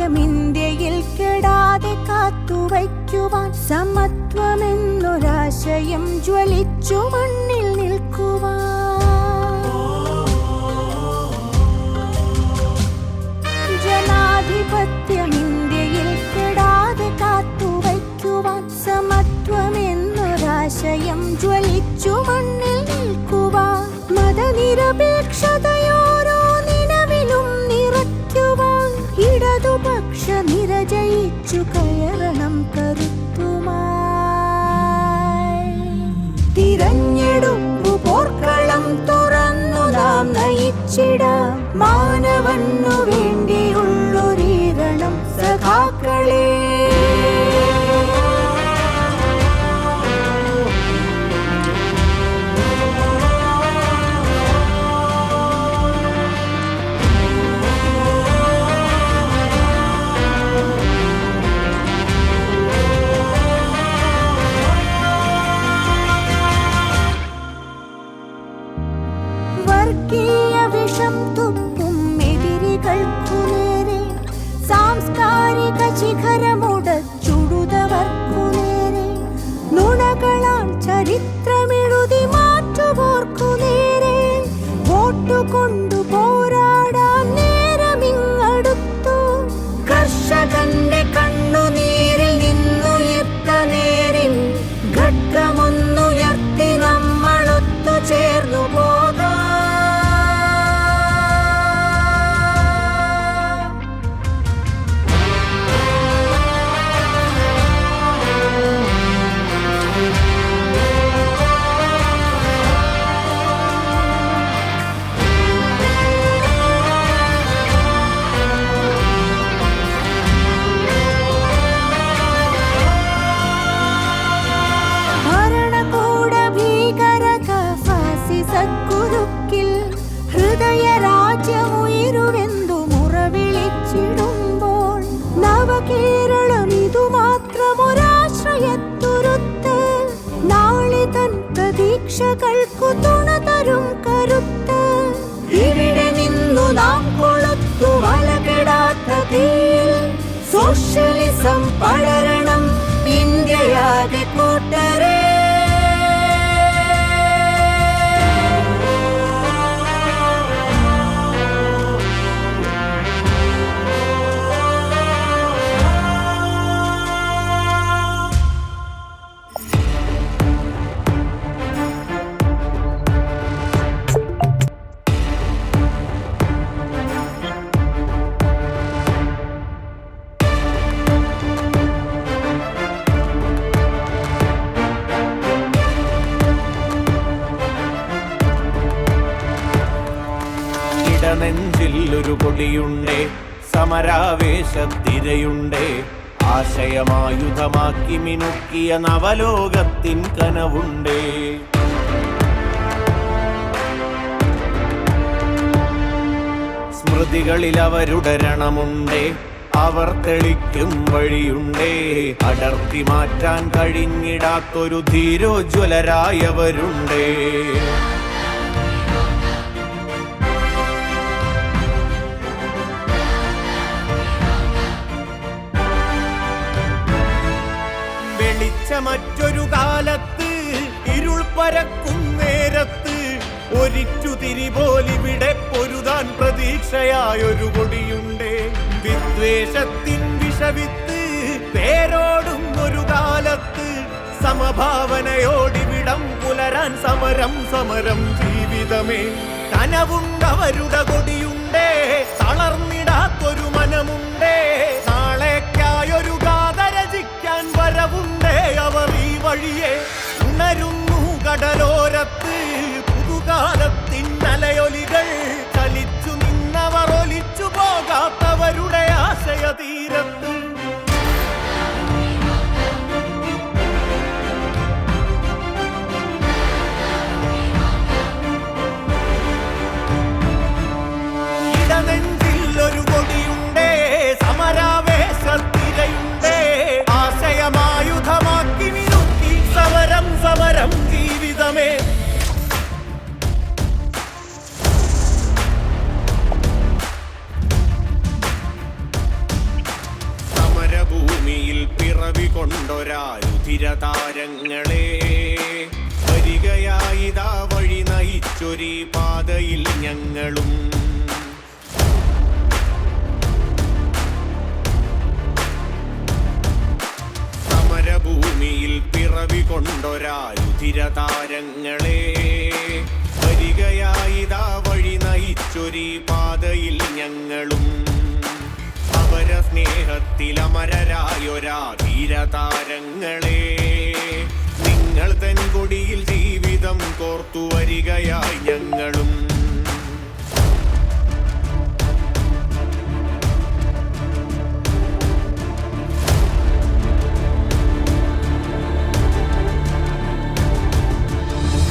ഇന്ത്യയിൽ കെടാതെ കാത്തുവയ്ക്കുവാൻ സമത്വമെന്നൊരാശയം ജ്വലിച്ചു മണ്ണിൽ നിൽക്കുവാൻ ജനാധിപത്യം ഇന്ത്യയിൽ കെടാതെ കാത്തുവയ്ക്കുവാൻ സമത്വമെന്നൊരാശയം ജ്വലിച്ചു മണ്ണിൽ നിൽക്കുവാൻ മതനിരപേക്ഷതയോരോ നിലവിലും നിറയ്ക്കുവാൻ ഇടതുപക്ഷ നിര ജയിച്ചു കയറണം കരുത്തുമായി. തിരഞ്ഞെടുപ്പു പോർക്കളം തുറന്നു നാം നയിച്ചിടാം മാനവനു വേണ്ടിയുള്ളൊരീരണം സഖാക്കളെ. വർഗീയ വിഷം തുപ്പും എതിരികൾക്കു നേരെ സാംസ്കാരിക ശിഖരമുടച്ചുടുതവർക്കു നേരെ നുണകളാൽ ചരിത്രമെഴുതി മാറ്റുപോർക്കു നേരെ വോട്ടുകൊണ്ടു പോരാടാൻ നേരമിങ്ങടുത്തു. കർഷകന്റെ കണ്ണുനീരിൽ നിന്നുയർത്ത നേരിൽ ഘട്ടമൊന്നുയർത്തി നമ്മളൊത്തു ചേർന്നു പോകാം. കുരുക്കിൽ ഹൃദയരാജ്യമുയരുവെന്തു മുറവിളിച്ചിടുമ്പോൾ നവകേരളം ഇതുമാത്രമൊരാശ്രയത്തുരുത്ത് നാളെ തൻ പ്രതീക്ഷകൾക്കു തുണ തരും കരുത്ത്. ഇവിടെ നിന്നു നാം കൊളുത്തു വലകെടാത്ത തീയിൽ സോഷ്യലിസം പടരണം ഇന്ത്യയാകെ കൂട്ടരെ. നെഞ്ചില്ലൊരു കൊടിയുണ്ടേ സമരാവേശത്തിരയുണ്ടേ ആശയമായുധമാക്കി മിനുക്കിയ നവലോകത്തിൻ കനവുണ്ടേ. സ്മൃതികളിൽ അവരുടെ രണമുണ്ടേ അവർ തെളിക്കും വഴിയുണ്ടേ അടർത്തി മാറ്റാൻ കഴിഞ്ഞിടാത്തൊരു ധീരോജ്വലരായവരുണ്ടേ. മറ്റൊരു കാലത്ത് ഇരുൾ പരക്കും നേരത്ത് ഒരിറ്റു തിരിപോലിവിടെ പൊരുതാൻ പ്രതീക്ഷയായൊരു കൊടിയുണ്ടേ. വിദ്വേഷത്തിൻ വിഷവിത്ത് പേരോടും ഒരു കാലത്ത് സമഭാവനയോടിവിടം പുലരാൻ സമരം സമരം ജീവിതമേ. കനവുണ്ടവരുടെ കൊടിയുണ്ടേ തളർന്നിടാത്തൊരു മനമുണ്ടേ നാളേക്കായൊരു ഗാഥ രചിക്കാൻ വരവുണ്ടേ അവർ ഈ വഴിയെ. ഉണരുന്നു കടലോരത്ത് പുതുകാലത്തിൻ അലയൊലികൾ ചലിച്ചു നിന്നവർ ഒലിച്ചു പോകാത്തവരുടെ ആശയ തീരത്ത്. ഇടനെഞ്ചില്ലൊരു കൊടിയുണ്ടേ സമരാവേശത്തിരയുണ്ടേ ആശയമായുധമാക്കി മിനുക്കി സമരം സമരം ജീവിതമേ. നയിച്ചൊരീ പാതയിൽ ഞങ്ങളും സമരഭൂമിയിൽ പിറവി കൊണ്ടൊരാരുധിരതാരങ്ങളെ വരികയായിതാ വഴി നയിച്ചൊരീ പാതയിൽ ഞങ്ങളും അവര സ്നേഹത്തിൽ അമരരായൊരാ ധീരതാരങ്ങളെ നിങ്ങൾ തൻ കൊടിയിൽ ജീവിതം കോർത്തു വരികയായി ഞങ്ങളും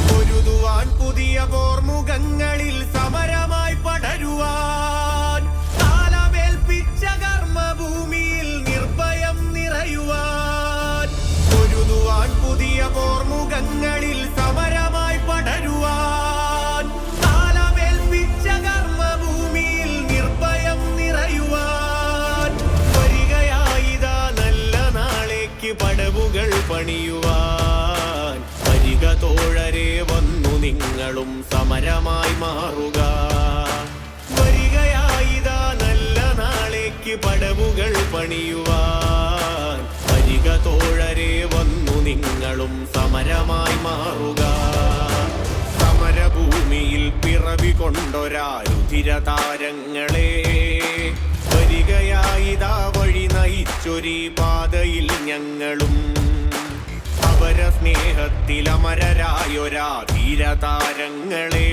പൊരുതുവാൻ പുതിയ പോർമുഖങ്ങളിൽ സമരമായി പടരുവാൻ കാലമേൽപ്പിച്ച കർമ്മഭൂമിയിൽ നിർഭയം നിറയുവാൻ പൊരുതുവാൻ പുതിയ പോർമുഖങ്ങളിൽ സമരമായി പടരുവാൻ കാലമേൽപ്പിച്ച കർമ്മഭൂമിയിൽ നിർഭയം നിറയുവാൻ വരികയായിതാ നല്ല നാളേക്ക് പടവുകൾ പണിയുവാൻ വരിക തോഴരെ വന്നു നിങ്ങളും സമരമായി മാറുക വരികയായിതാ നല്ല നാളേക്ക് പടവുകൾ പണിയുവാൻ വരിക തോഴരെ വന്നു നിങ്ങളും സമരമായി മാറുക സമരഭൂമിയിൽ പിറവി കൊണ്ടൊരാരുധിരതാരങ്ങളെ വരികയായിതാ വഴി നയിച്ചൊരീ പാതയിൽ ഞങ്ങളും അവര സ്നേഹത്തിൽ അമരരായൊരാ ധീരതാരങ്ങളെ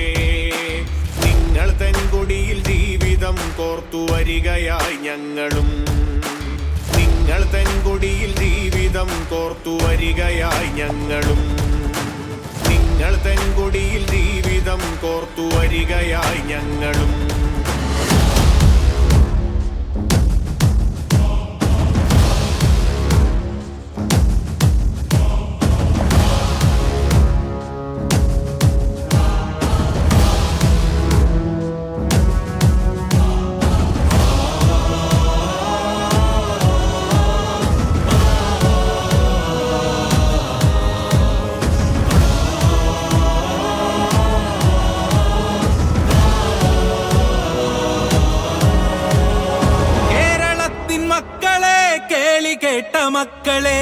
നിങ്ങൾ തൻ കൊടിയിൽ ജീവിതം കോർത്തു വരികയായി ഞങ്ങളും നിങ്ങൾ തൻ കൊടിയിൽ ജീവിതം കോർത്തു വരികയായി ഞങ്ങളും നിങ്ങൾ തൻ കൊടിയിൽ ജീവിതം കോർത്തു വരികയായി ഞങ്ങളും കേട്ട മക്കളെ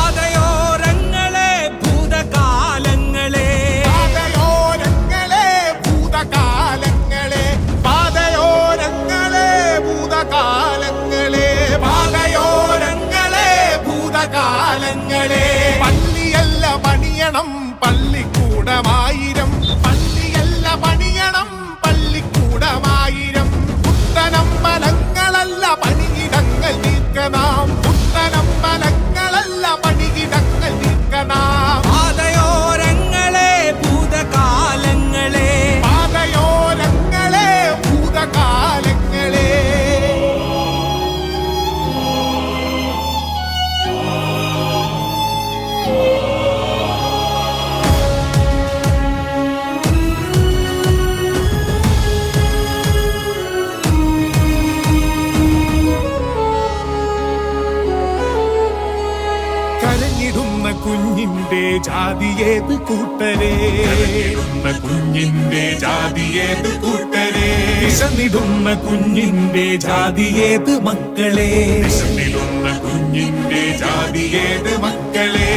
പാതയോരങ്ങളെ ഭൂതകാലങ്ങളെ പാതയോരങ്ങളെ ഭൂതകാലങ്ങളെ പാതയോരങ്ങളെ ഭൂതകാലങ്ങളെ പാതയോരങ്ങളെ ഭൂതകാലങ്ങളെ പള്ളിയല്ല പണിയണം പള്ളിക്കൂടമായിരം പള്ളിയല്ല പണിയണം പള്ളിക്കൂടമായിരം പുത്തനമ്പലങ്ങളല്ല പണിയിടങ്ങൾ നീക്കനാം പുത്തനമ്പലങ്ങളല്ല പണിയിടങ്ങൾ നീക്കനാം പാതയോരങ്ങളെ ഭൂതകാലങ്ങളെ പാതയോരങ്ങളെ ഭൂതകാലങ്ങളെ കരഞ്ഞിടുന്ന കുഞ്ഞിന്റെ ജാതിയേത് കൂട്ടരെ കരഞ്ഞിടുന്ന കുഞ്ഞിന്റെ ജാതിയേത് കൂട്ടരെ വിശന്നിടുന്ന കുഞ്ഞിന്റെ ജാതിയേത് മക്കളെ വിശന്നിടുന്ന കുഞ്ഞിന്റെ ജാതിയേത് മക്കളെ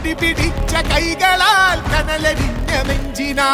കൊടി പിടിച്ച കൈകളാൽ കനലരിഞ്ഞ നെഞ്ചിനാ